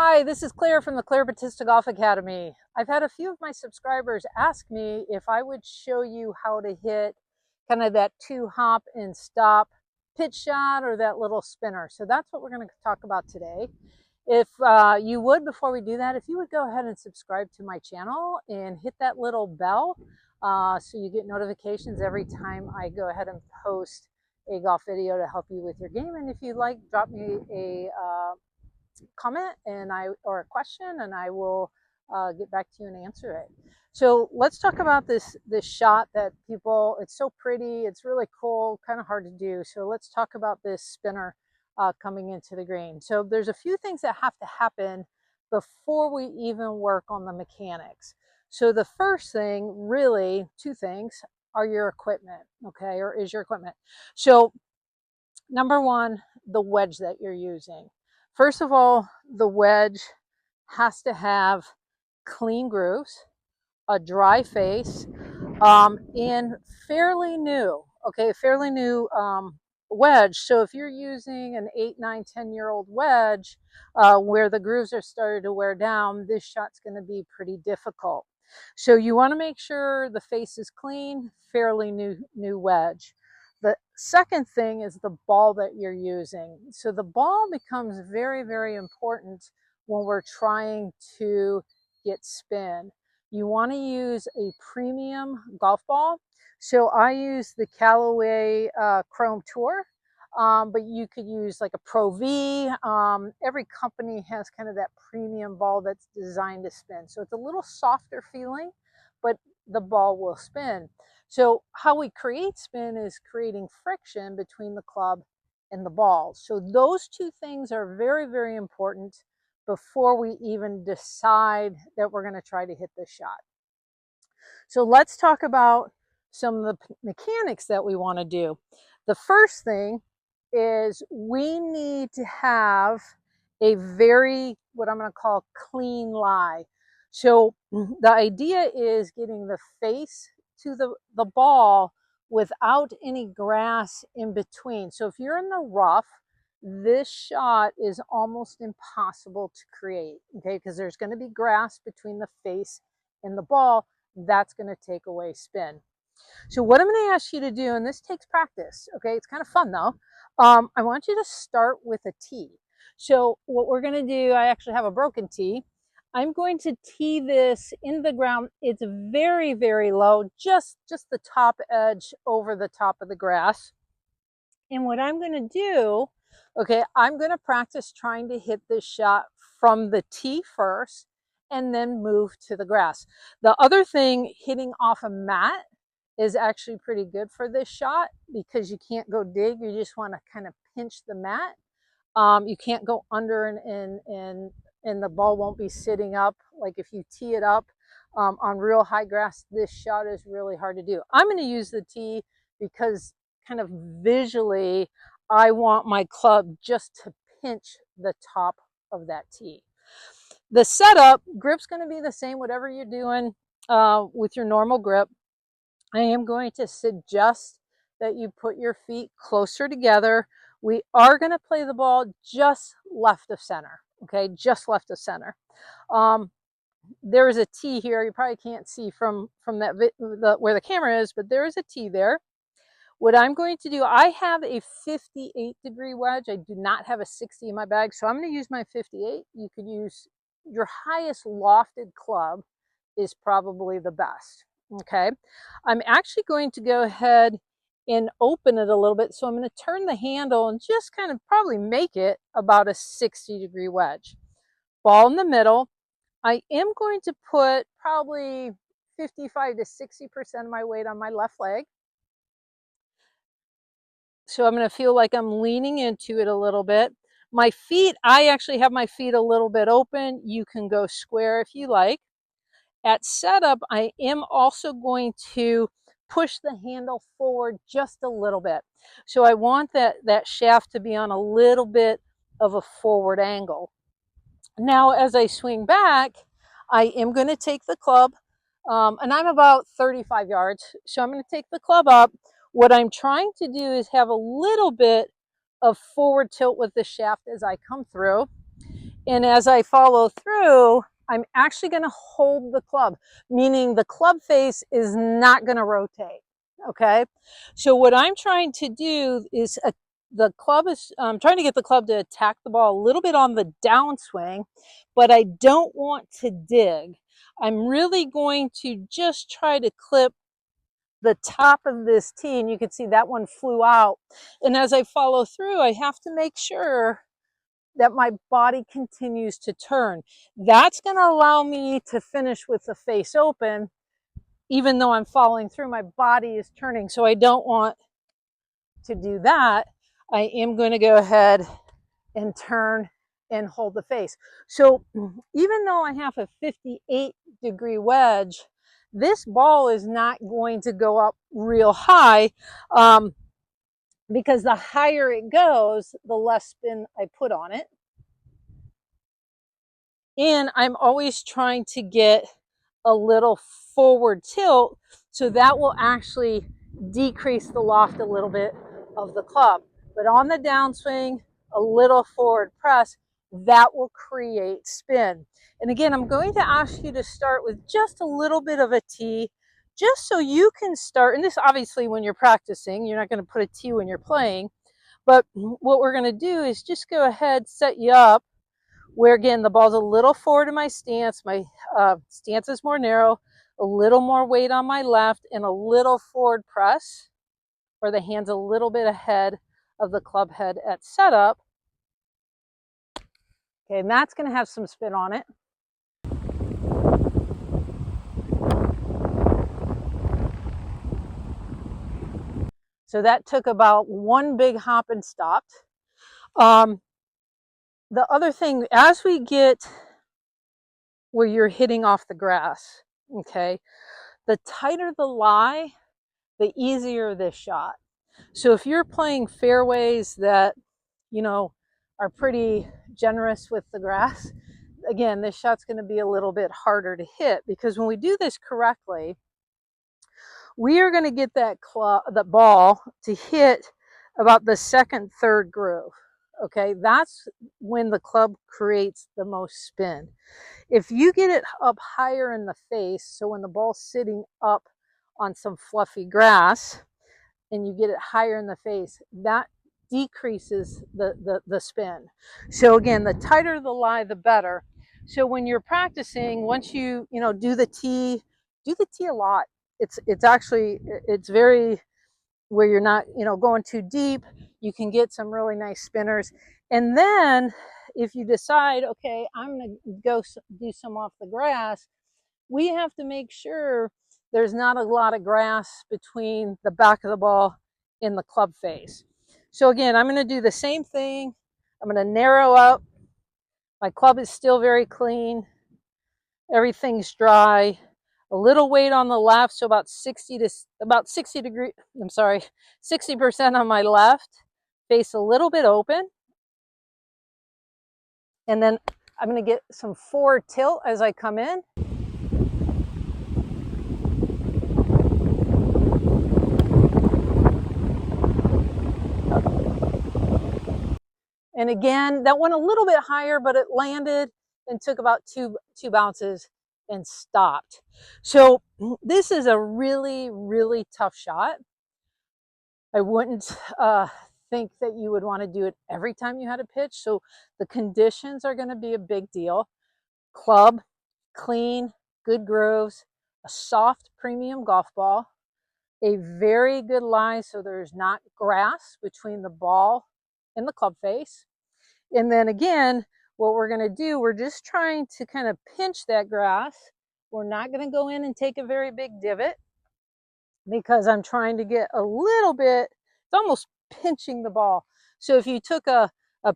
Hi, this is Claire from the Claire Batista Golf Academy. I've had a few of my subscribers ask me if I would show you how to hit kind of that two hop and stop pitch shot or that little spinner. So that's what we're going to talk about today. If you would, before we do that, if you would go ahead and subscribe to my channel and hit that little bell so you get notifications every time I go ahead and post a golf video to help you with your game. And if you'd like, drop me a comment or a question, and I will get back to you and answer it. So let's talk about this shot that people, it's so pretty, it's really cool, kind of hard to do. So let's talk about this spinner coming into the green. So there's a few things that have to happen before we even work on the mechanics. So the first thing, really two things, are your equipment, okay, or is your equipment. So number one, the wedge that you're using. First of all, the wedge has to have clean grooves, a dry face, and fairly new, okay, fairly new wedge. So if you're using an 8, 9, 10-year-old wedge where the grooves are starting to wear down, this shot's going to be pretty difficult. So you want to make sure the face is clean, fairly new wedge. The second thing is the ball that you're using. So the ball becomes very, very important when we're trying to get spin. You want to use a premium golf ball. So I use the Callaway Chrome Tour, but you could use like a Pro V. Every company has kind of that premium ball that's designed to spin. So it's a little softer feeling, but the ball will spin. So how we create spin is creating friction between the club and the ball. So those two things are very, very important before we even decide that we're going to try to hit this shot. So let's talk about some of the mechanics that we want to do. The first thing is we need to have a very, what I'm going to call, clean lie. So the idea is getting the face to the ball without any grass in between. So if you're in the rough, this shot is almost impossible to create, okay, because there's going to be grass between the face and the ball. That's going to take away spin. So what I'm going to ask you to do, and this takes practice, okay, it's kind of fun though, I want you to start with a tee. So what we're going to do, I actually have a broken tee. I'm going to tee this in the ground. It's very, very low, just the top edge over the top of the grass. And what I'm going to do, okay, I'm going to practice trying to hit this shot from the tee first and then move to the grass. The other thing, hitting off a mat is actually pretty good for this shot because you can't go dig. You just want to kind of pinch the mat. You can't go under and the ball won't be sitting up. Like if you tee it up on real high grass, this shot is really hard to do. I'm going to use the tee because kind of visually, I want my club just to pinch the top of that tee. The setup, grip's going to be the same, whatever you're doing with your normal grip. I am going to suggest that you put your feet closer together. We are going to play the ball just left of center, okay, just left of center. There is a tee here. You probably can't see from that where the camera is, but there is a tee there. What I'm going to do, I have a 58-degree wedge. I do not have a 60 in my bag, so I'm going to use my 58. You could use your highest lofted club is probably the best, okay? I'm actually going to go ahead and open it a little bit, so I'm going to turn the handle and just kind of probably make it about a 60-degree wedge. Ball in the middle. I am going to put probably 55 to 60% of my weight on my left leg. So I'm going to feel like I'm leaning into it a little bit. My feet, I actually have my feet a little bit open. You can go square if you like. At setup, I am also going to push the handle forward just a little bit. So I want that shaft to be on a little bit of a forward angle. Now, as I swing back, I am going to take the club, and I'm about 35 yards. So I'm going to take the club up. What I'm trying to do is have a little bit of forward tilt with the shaft as I come through. And as I follow through, I'm actually going to hold the club, meaning the club face is not going to rotate. Okay. So what I'm trying to do is I'm trying to get the club to attack the ball a little bit on the downswing, but I don't want to dig. I'm really going to just try to clip the top of this tee, and you can see that one flew out. And as I follow through, I have to make sure that my body continues to turn. That's going to allow me to finish with the face open, even though I'm following through, my body is turning. So I don't want to do that. I am going to go ahead and turn and hold the face. So even though I have a 58-degree wedge, this ball is not going to go up real high, because the higher it goes, the less spin I put on it. And I'm always trying to get a little forward tilt, so that will actually decrease the loft a little bit of the club. But on the downswing, a little forward press, that will create spin. And again, I'm going to ask you to start with just a little bit of a tee, just so you can start. And this obviously when you're practicing, you're not going to put a tee when you're playing. But what we're going to do is just go ahead, set you up where again the ball's a little forward in my stance. My stance is more narrow, a little more weight on my left, and a little forward press, where the hand's a little bit ahead of the club head at setup. Okay, and that's going to have some spin on it. So that took about one big hop and stopped. The other thing, as we get where you're hitting off the grass, okay, the tighter the lie, the easier this shot. So if you're playing fairways that, you know, are pretty generous with the grass, again, this shot's going to be a little bit harder to hit, because when we do this correctly, we are going to get that ball to hit about the second, third groove. Okay, that's when the club creates the most spin. If you get it up higher in the face, so when the ball's sitting up on some fluffy grass and you get it higher in the face, that decreases the spin. So again, the tighter the lie, the better. So when you're practicing, once you do the tee a lot. It's actually, it's very, where you're not going too deep, you can get some really nice spinners. And then if you decide, okay, I'm going to go do some off the grass, we have to make sure there's not a lot of grass between the back of the ball and the club face. So again, I'm going to do the same thing. I'm going to narrow up. My club is still very clean. Everything's dry. A little weight on the left, so about 60% on my left. Face a little bit open. And then I'm going to get some forward tilt as I come in. And again, that went a little bit higher, but it landed and took about two bounces and stopped. So this is a really, really tough shot. I wouldn't think that you would want to do it every time you had a pitch. So the conditions are going to be a big deal. Club, clean, good grooves, a soft premium golf ball, a very good lie so there's not grass between the ball and the club face. And then again, what we're going to do, we're just trying to kind of pinch that grass. We're not going to go in and take a very big divot, because I'm trying to get a little bit, it's almost pinching the ball. So if you took a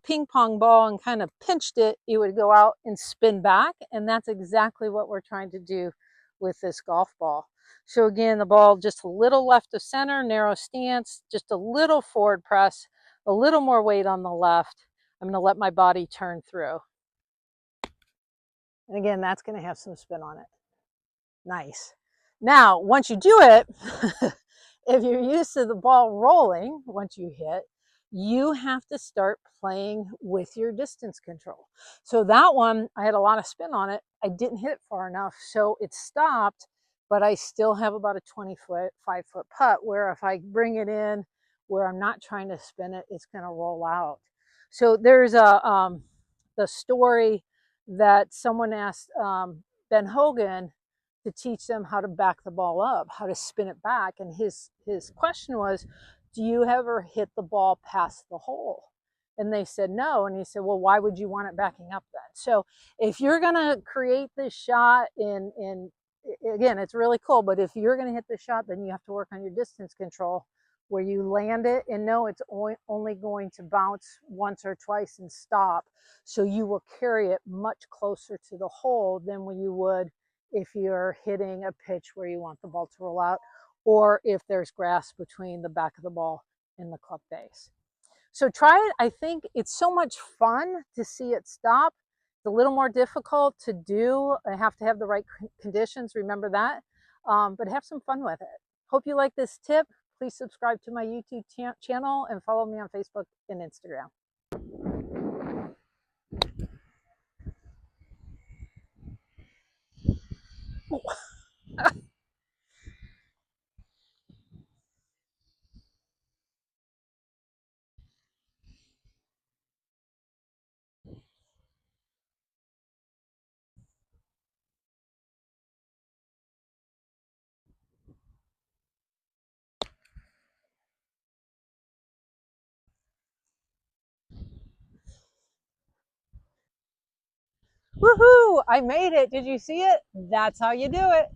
ping pong ball and kind of pinched it, it would go out and spin back. And that's exactly what we're trying to do with this golf ball. So again, the ball just a little left of center, narrow stance, just a little forward press, a little more weight on the left. I'm going to let my body turn through. And again, that's going to have some spin on it. Nice. Now, once you do it, if you're used to the ball rolling, once you hit, you have to start playing with your distance control. So that one, I had a lot of spin on it. I didn't hit it far enough, so it stopped, but I still have about a 25-foot putt where if I bring it in where I'm not trying to spin it, it's going to roll out. So there's the story that someone asked Ben Hogan to teach them how to back the ball up, how to spin it back. And his question was, do you ever hit the ball past the hole? And they said no. And he said, well, why would you want it backing up then? So if you're going to create this shot in again, it's really cool, but if you're going to hit the shot, then you have to work on your distance control where you land it and know it's only going to bounce once or twice and stop. So you will carry it much closer to the hole than when you would if you're hitting a pitch where you want the ball to roll out, or if there's grass between the back of the ball and the club face. So try it. I think it's so much fun to see it stop. It's a little more difficult to do. I have to have the right conditions, remember that, but have some fun with it. Hope you like this tip. Please subscribe to my YouTube channel and follow me on Facebook and Instagram. Woohoo! I made it. Did you see it? That's how you do it.